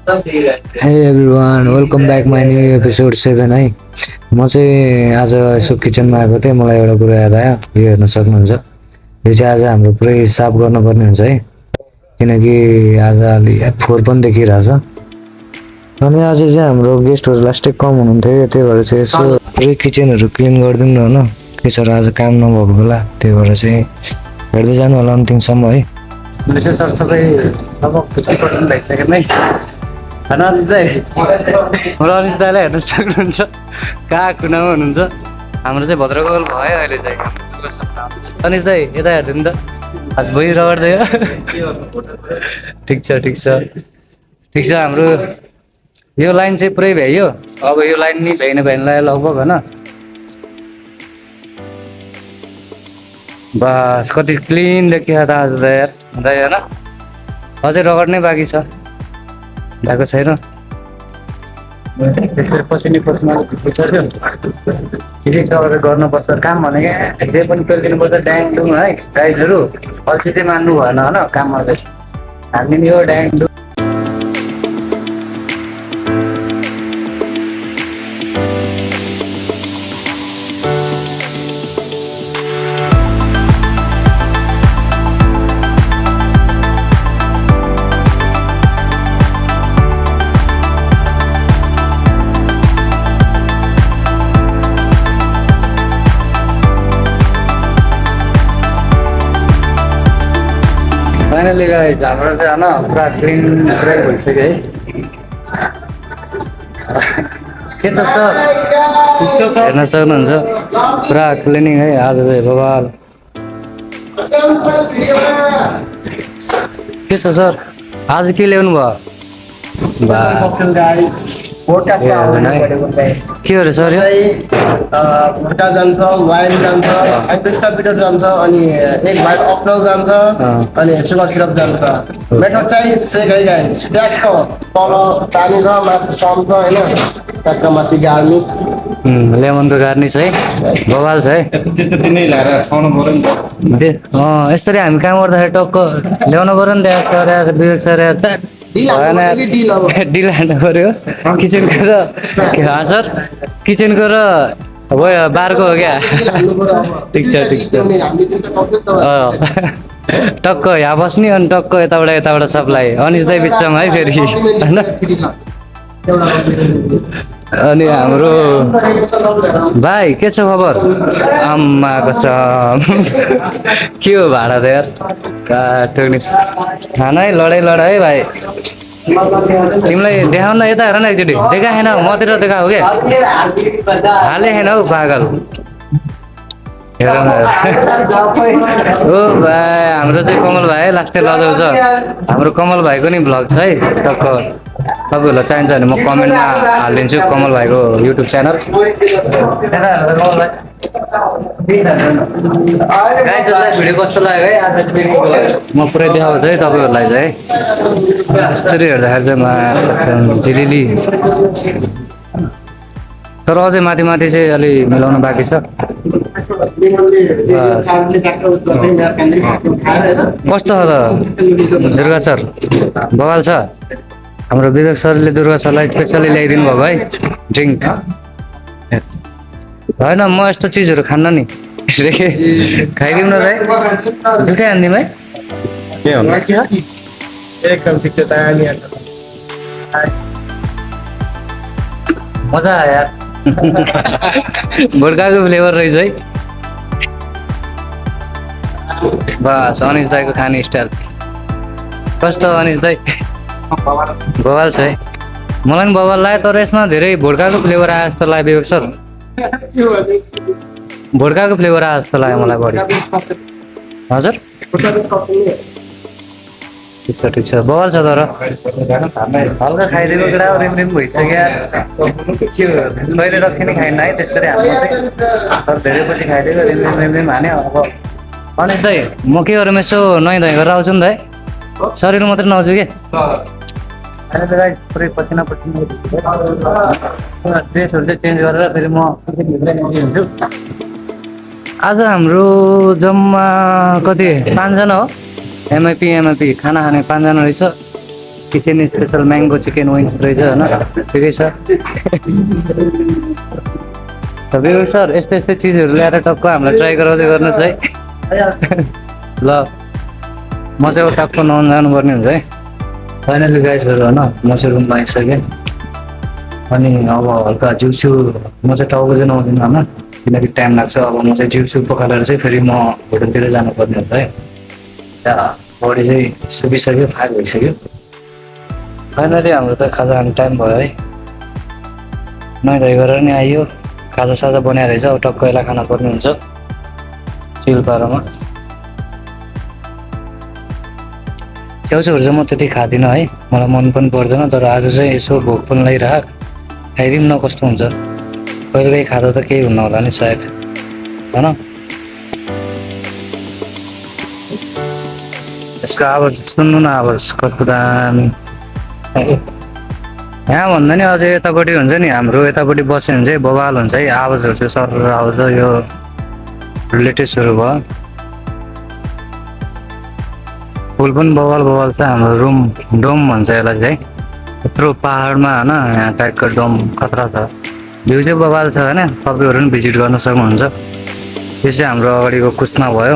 Hey everyone, welcome back my new episode 7 है। म चाहिँ आज यसो किचनमा आएको थिएँ, मलाई एउटा कुरा याद आयो, यो हेर्न सक्नुहुन्छ। यो चाहिँ आज हाम्रो पुरै साफ गर्नुपर्ने हुन्छ है, किनकि आज अलि फोहोर पनि देखिरहेछ। अनि आज चाहिँ हाम्रो गेस्टहरू लास्टै कम हुनुहुन्थ्यो, त्यही भएर चाहिँ यसो पुरै किचनहरू क्लिन गरिदिउँ न होइन। के छ र आज काम नभएको बेला, त्यही भएर चाहिँ हेर्दै जानु होला अन्तिमसम्म है। मैले चाहिँ सरसफाइ लगभग 50% भइसक्यो नै। अनिस दाई र अनिस दाईलाई हेर्न सक्नुहुन्छ, कहाँ कुनामा हुनुहुन्छ। हाम्रो चाहिँ भद्रकोल भयो अहिले चाहिँ। अनिस दाई यता हेरिदिनु त, आज भुइँ रगड्दै हो। ठिक छ ठिक छ ठिक छ। हाम्रो यो लाइन चाहिँ पुरै भ्याइयो, अब यो लाइन नि भ्याइन लाग्यो लगभग होइन। बस कति क्लिन देखियो त आज त यार दाइ होइन। अझै रगड्नै बाँकी छ, भएको छैन। त्यसरी पसिनी पसिना पुग्छर्यो, ठिकै छ। अझै गर्नुपर्छ काम भनेको जे पनि पेलिदिनुपर्छ, ड्याङ डुङ है। गाइजहरू अल्छी चाहिँ मान्नु भएन होइन, काममा चाहिँ हामी नि यो ड्याङ डुङ। फाइनली गाइस हाम्रो चाहिँ होइन पुरा क्लिन पुरै भइसक्यो है। के छ सर? हेर्न सक्नुहुन्छ पुरा क्लिनिङ है आज चाहिँ बबाल। के छ सर, आज के ल्याउनु भयो? के हो रे सर? भुट्टा जान्छ, वाइन जान्छ, बिटर जान्छ, अनि एक भाग अप्रो जान्छ, अनि सुगर सिरप जान्छ। मेथड चाहिँ सेक है गाइस, ट्याक्क तल पानी छ, माथि कम छ होइन, ट्याक्क माथि गार्निस। लेमनको गार्निस है, बबाल छ है। यसरी हामी काम गर्दाखेरि टक्क ल्याउनु पऱ्यो नि त। विवेक सर डिल हान्नु पऱ्यो किचनको र सर, किचनको र बारको हो क्या। ठिक छ ठिक छ। टक्क यहाँ बस्ने अनि टक्क यताबाट सप्लाई अनिस दाइ बिचमा है फेरि होइन। अनि हाम्रो भाइ के छ खबर? आम्मा कसम के हो भाडा त यार, काट्ने खाना है लडाइ है भाइ। तिमीलाई देखाउन यता हेर न एकचोटि, देखाएन मतिर देखाऊ क्या, हाले छैन हौ पागल। हेर न ओ भाइ, हाम्रो चाहिँ कमल भाइ लास्टै लजाउँछ। हाम्रो कमल भाइको नि भ्लग छ है, टक्क तपाईँहरूलाई चाहिन्छ भने म कमेन्टमा हालिदिन्छु कमल भाइको युट्युब च्यानल। भिडियो कस्तो लाग्यो है आज म पुरै देखाउँछु है तपाईँहरूलाई चाहिँ है। यस्तरी हेर्दाखेरि चाहिँ झिलिली, तर अझै माथि चाहिँ अलि मिलाउनु बाँकी छ। कस्तो छ त दुर्गा सर? बवाल छ। हाम्रो विवेक सरले दुर्गा सरलाई स्पेसली ल्याइदिनु भएको है ड्रिङ्क। होइन म यस्तो चिजहरू खान्न नि, खाइदिउँ न भाइ, झुटै हानिदिउँ है। एकदम ठिक छ त। मजा आयो यार। भोड्काको फ्लेभर रहेछ है। बस अनिस दाईको खाने स्टाइल कस्तो अनिस दाई? बवाल छ है। मलाई पनि बवाल लाग्यो, तर यसमा धेरै भोड्काको फ्लेभर आयो जस्तो लाग्यो विवेक सर। भोड्काको फ्लेभर आयो जस्तो लाग्यो मलाई बढी। हजुर ठिक छ ठिक छ, बवाल छ। तर हल्का खाइदिएको कुरा रिम भइसक्यो। कहिले रक्सी नै खाइन है त्यस्तरी हाल्नु चाहिँ, तर धेरै पछि खाइदिएको रिम हान्यो। अब अनिस दाई म के गरौँ, यसो नुहाइ धुवाइ गरेर आउँछु नि त है, शरीर मात्रै नआउँछु कि। पुरै पसिना ड्रेसहरू चाहिँ चेन्ज गरेर फेरि म हुन्छु। आज हाम्रो जम्मा कति 5 जना हो। एमआइपी खाना खाने 5 जना रहेछ। Kitchen special mango chicken wings रहेछ होइन ठिकै छ त विवेक सर यस्तै यस्तै चिजहरू ल्याएर टक्क हामीलाई ट्राई गराउँदै गर्नुहोस् है ल म चाहिँ अब टक्क नजानु पर्ने हुन्छ है फाइनली गाइसहरू होइन म चाहिँ रुममा आइसकेँ अनि अब हल्का जिउसिउ म चाहिँ टाउको चाहिँ नआउँदिनँ होइन किनकि टाइम लाग्छ अब म चाहिँ जिउसिउ पकाएर चाहिँ फेरि म होटलतिर जानुपर्ने हुन्छ है त्यहाँ बडी चाहिँ सुकिसक्यो फाक भइसक्यो फाइनली हाम्रो त खाजा खाने टाइम भयो है नुहाइ गरेर नि आइयो खाजा साजा बनाएर रहेछ अब टक्क यसलाई खान पर्ने हुन्छ चिल पारामा च्याउचाउहरू चाहिँ म त्यति खाँदिनँ है मलाई मन पनि पर्दैन तर आज चाहिँ यसो भोक पनि लागिरहेको खाइदिउँ न कस्तो हुन्छ कहिलेकाहीँ खाँदा त केही हुन्न होला नि सायद होइन यसको आवाज सुन्नु न आवाज कस्तो दामी यहाँ भन्दा नि अझै यतापट्टि हुन्छ नि हाम्रो यतापट्टि बस्यो भने चाहिँ बवाल हुन्छ है आवाजहरू चाहिँ सर आउँछ यो लेटेस्टहरू भयो फुल पनि बवाल बवाल छ हाम्रो रुम डोम भन्छ यसलाई चाहिँ यत्रो पाहाडमा होइन यहाँ टाइपको डोम खतरा छ भ्यू चाहिँ बवाल छ होइन तपाईँहरू पनि भिजिट गर्न सक्नुहुन्छ यो चाहिँ हाम्रो अगाडिको कुस्मा भयो